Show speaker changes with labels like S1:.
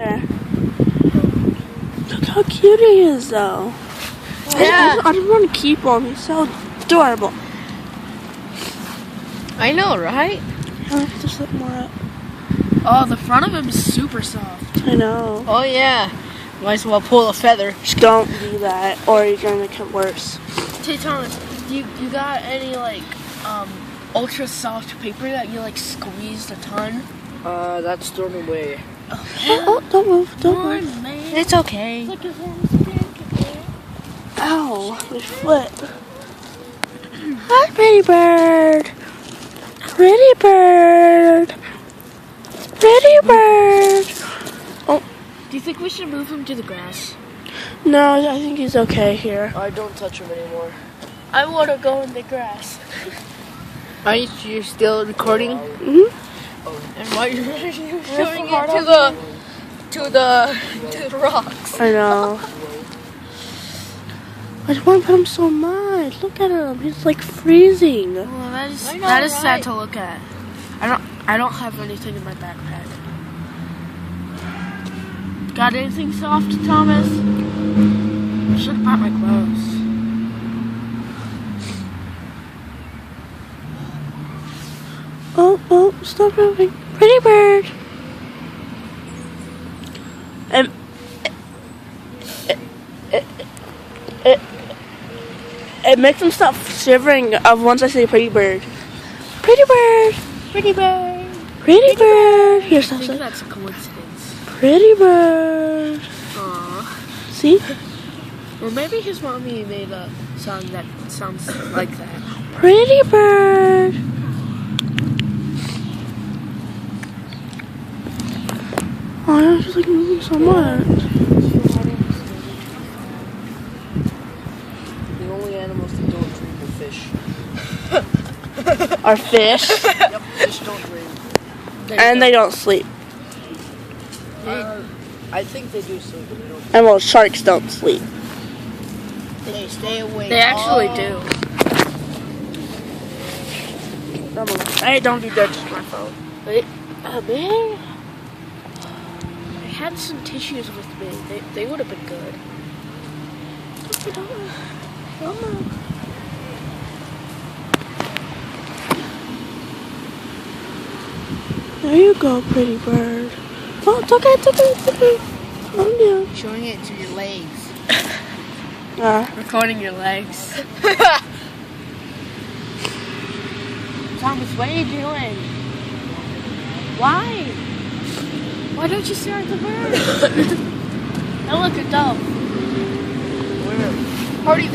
S1: There. Look how cute he is, though.
S2: Yeah.
S1: I just want to keep him. He's so adorable.
S2: I know, right?
S1: Just look more up.
S3: Oh, the front of him is super soft.
S1: I know.
S2: Oh, yeah. Might as well pull a feather.
S1: Just don't do that, or you're gonna make it worse.
S3: Hey Thomas, you got any like ultra soft paper that you like squeezed a ton?
S2: That's thrown away.
S1: Oh, don't move, don't move.
S3: Man.
S2: It's okay.
S3: Look at him.
S1: Ow, my foot. Hi, pretty bird. Pretty bird. Pretty bird. Oh,
S3: Do you think we should move him to the grass?
S1: no, I think he's okay here.
S2: I don't touch him anymore.
S3: I want to go in the grass.
S2: Are you still recording?
S1: Mm-hmm.
S2: And why are you showing it to the rocks?
S1: I know. I just want to pet him so much. Look at him. He's like freezing.
S3: Well, that is
S2: I know,
S3: that is
S2: right?
S3: sad to look at. I don't have anything in my backpack. Got anything soft, Thomas? I should have brought my clothes.
S1: Oh, stop moving. Pretty bird. It makes him stop shivering once I say pretty bird. Pretty bird.
S2: Pretty bird.
S1: Pretty bird. Here,
S3: I
S1: stop.
S3: think that's a coincidence.
S1: Pretty bird.
S3: Aww.
S1: See?
S3: Or maybe his mommy made a song that sounds like that.
S1: Pretty bird. Oh, I'm just like moving so much.
S2: The only animals that don't dream are fish.
S1: Our fish.
S2: Yep, fish don't dream.
S1: And they don't sleep.
S2: I think they do sleep, but they don't.
S1: And well, sharks don't sleep.
S2: They stay awake.
S3: They actually do.
S1: Hey, don't do that to my phone.
S3: Wait, man. I had some tissues with me. They would have been good.
S1: There you go, pretty bird. Oh, it's okay, it's okay, it's okay. Oh, yeah.
S2: Showing it to your legs.
S3: Recording your legs. Thomas, what are you doing? Why? Why don't you stare at the bird? Now look at them.
S2: Party.